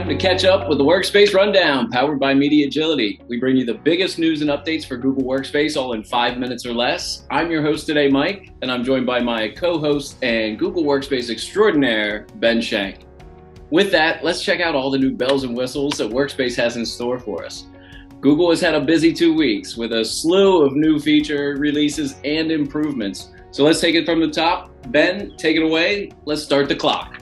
Time to catch up with the Workspace Rundown, powered by MediaAgility. We bring you the biggest news and updates for Google Workspace all in 5 minutes or less. I'm your host today, Mike, and I'm joined by my co-host and Google Workspace extraordinaire, Ben.Shenk. With that, let's check out all the new bells and whistles that Workspace has in store for us. Google has had a busy 2 weeks with a slew of new feature releases and improvements. So let's take it from the top. Ben, take it away. Let's start the clock.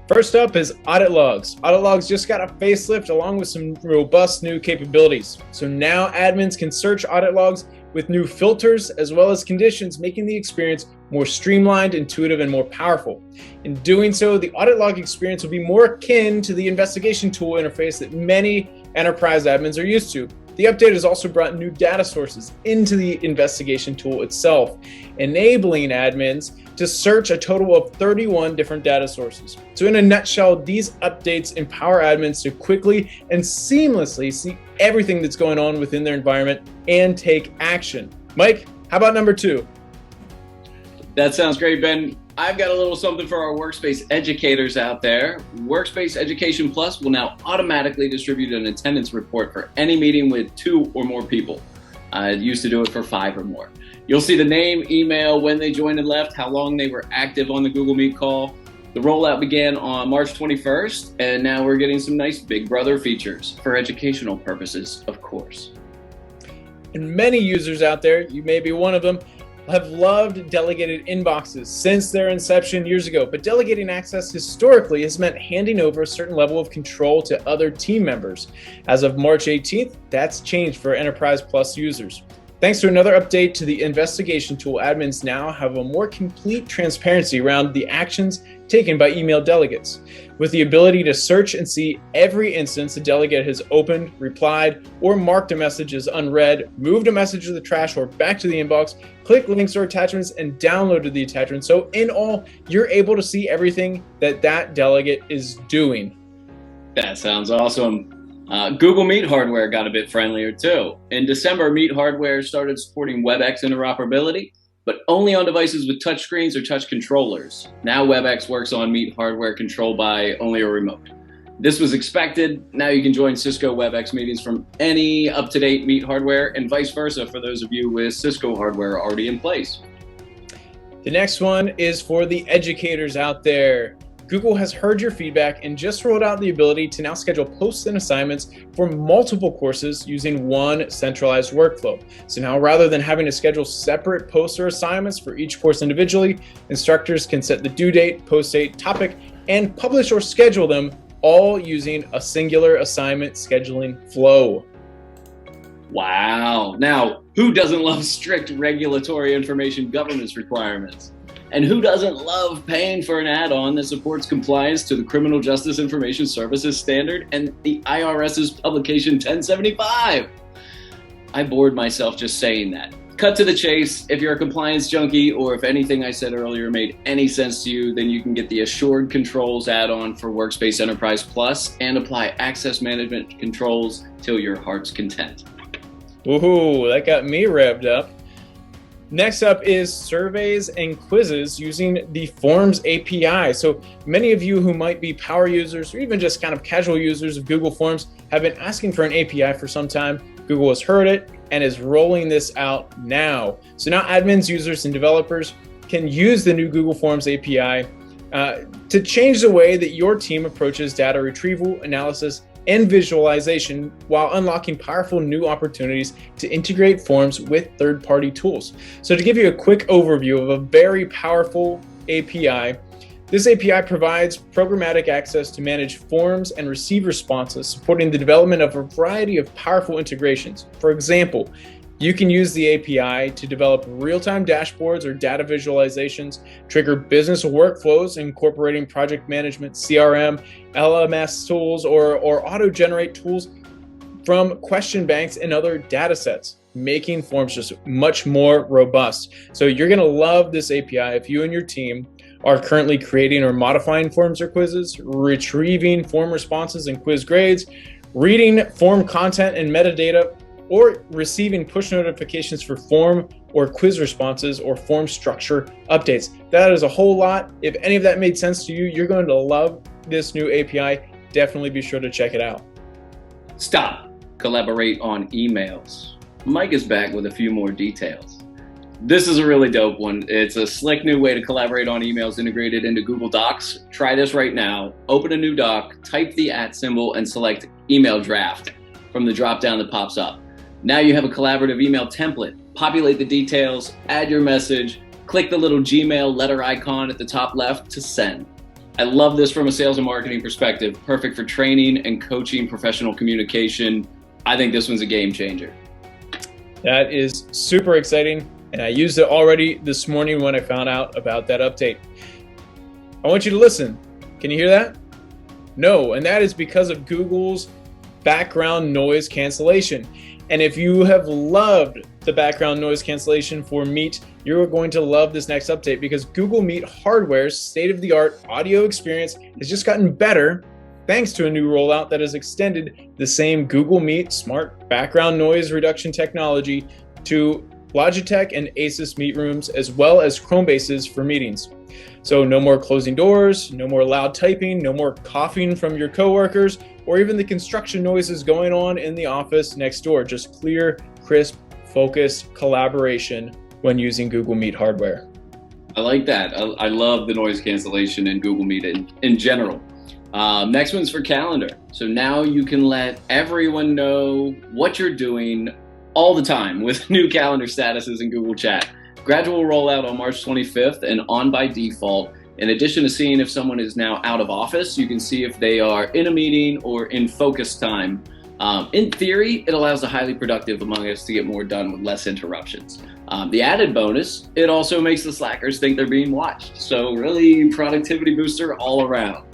First up is Audit Logs. Audit Logs just got a facelift along with some robust new capabilities. So now admins can search audit logs with new filters as well as conditions, making the experience more streamlined, intuitive, and more powerful. In doing so, the audit log experience will be more akin to the investigation tool interface that many enterprise admins are used to. The update has also brought new data sources into the investigation tool itself, enabling admins to search a total of 31 different data sources. So in a nutshell, these updates empower admins to quickly and seamlessly see everything that's going on within their environment and take action. Mike, how about number 2? That sounds great, Ben. I've got a little something for our Workspace educators out there. Workspace Education Plus will now automatically distribute an attendance report for any meeting with 2 or more people. It used to do it for 5 or more. You'll see the name, email, when they joined and left, how long they were active on the Google Meet call. The rollout began on March 21st, and now we're getting some nice Big Brother features for educational purposes, of course. And many users out there, you may be one of them, have loved delegated inboxes since their inception years ago, but delegating access historically has meant handing over a certain level of control to other team members. As of March 18th, that's changed for Enterprise Plus users. Thanks to another update to the investigation tool, admins now have a more complete transparency around the actions taken by email delegates. With the ability to search and see every instance a delegate has opened, replied, or marked a message as unread, moved a message to the trash or back to the inbox, clicked links or attachments, and downloaded the attachment. So in all, you're able to see everything that delegate is doing. That sounds awesome. Google Meet hardware got a bit friendlier too. In December, Meet hardware started supporting WebEx interoperability, but only on devices with touch screens or touch controllers. Now WebEx works on Meet hardware controlled by only a remote. This was expected. Now you can join Cisco WebEx meetings from any up-to-date Meet hardware and vice versa for those of you with Cisco hardware already in place. The next one is for the educators out there. Google has heard your feedback and just rolled out the ability to now schedule posts and assignments for multiple courses using one centralized workflow. So now rather than having to schedule separate posts or assignments for each course individually, instructors can set the due date, post date, topic, and publish or schedule them all using a singular assignment scheduling flow. Wow. Now, who doesn't love strict regulatory information governance requirements? And who doesn't love paying for an add-on that supports compliance to the Criminal Justice Information Services Standard and the IRS's Publication 1075? I bored myself just saying that. Cut to the chase. If you're a compliance junkie or if anything I said earlier made any sense to you, then you can get the Assured Controls add-on for Workspace Enterprise Plus and apply access management controls till your heart's content. Woohoo, that got me revved up. Next up is surveys and quizzes using the Forms API. So many of you who might be power users or even just kind of casual users of Google Forms have been asking for an API for some time. Google has heard it and is rolling this out now. So now admins, users, and developers can use the new Google Forms API to change the way that your team approaches data retrieval, analysis, and visualization while unlocking powerful new opportunities to integrate forms with third-party tools. So to give you a quick overview of a very powerful API, this API provides programmatic access to manage forms and receive responses, supporting the development of a variety of powerful integrations. For example, you can use the API to develop real-time dashboards or data visualizations, trigger business workflows incorporating project management, CRM, LMS tools, or auto-generate tools from question banks and other data sets, making forms just much more robust. So you're going to love this API if you and your team are currently creating or modifying forms or quizzes, retrieving form responses and quiz grades, reading form content and metadata, or receiving push notifications for form or quiz responses or form structure updates. That is a whole lot. If any of that made sense to you, you're going to love this new API. definitely be sure to check it out. Stop. Collaborate on emails. Mike is back with a few more details. This is a really dope one. It's a slick new way to collaborate on emails integrated into Google Docs. Try this right now. Open a new doc, type the @ symbol, and select email draft from the drop-down that pops up. Now you have a collaborative email template. Populate the details, add your message, click the little Gmail letter icon at the top left to send. I love this from a sales and marketing perspective. Perfect for training and coaching professional communication. I think this one's a game changer. That is super exciting, and I used it already this morning when I found out about that update. I want you to listen. Can you hear that? No, and that is because of Google's background noise cancellation. And if you have loved the background noise cancellation for Meet, you're going to love this next update, because Google Meet hardware's state-of-the-art audio experience has just gotten better thanks to a new rollout that has extended the same Google Meet smart background noise reduction technology to Logitech and Asus Meet rooms, as well as Chromebases for meetings. So no more closing doors, no more loud typing, no more coughing from your coworkers, or even the construction noises going on in the office next door. Just clear, crisp, focused collaboration when using Google Meet hardware. I like that. I love the noise cancellation in Google Meet in general. Next one's for calendar. So now you can let everyone know what you're doing all the time with new calendar statuses in Google Chat. Gradual rollout on March 25th and on by default. In addition to seeing if someone is now out of office, you can see if they are in a meeting or in focus time. In theory, it allows the highly productive among us to get more done with less interruptions. The added bonus, it also makes the slackers think they're being watched. So really productivity booster all around.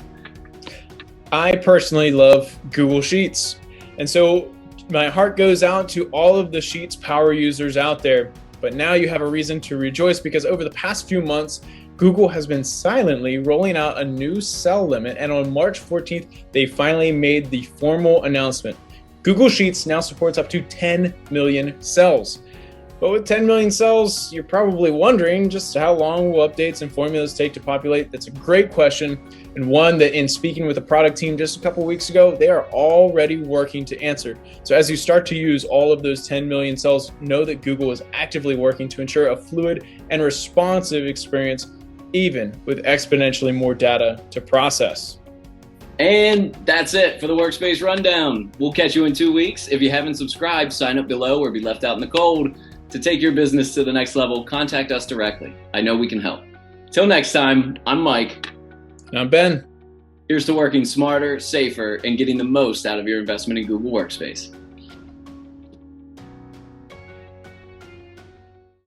I personally love Google Sheets. And so my heart goes out to all of the Sheets power users out there. But now you have a reason to rejoice, because over the past few months, Google has been silently rolling out a new cell limit, and on March 14th, they finally made the formal announcement. Google Sheets now supports up to 10 million cells. But with 10 million cells, you're probably wondering just how long will updates and formulas take to populate? That's a great question, and one that, in speaking with the product team just a couple weeks ago, they are already working to answer. So as you start to use all of those 10 million cells, know that Google is actively working to ensure a fluid and responsive experience, even with exponentially more data to process. And that's it for the Workspace Rundown. We'll catch you in 2 weeks. If you haven't subscribed, sign up below or be left out in the cold. To take your business to the next level, contact us directly. I know we can help. Till next time, I'm Mike. And I'm Ben. Here's to working smarter, safer, and getting the most out of your investment in Google Workspace.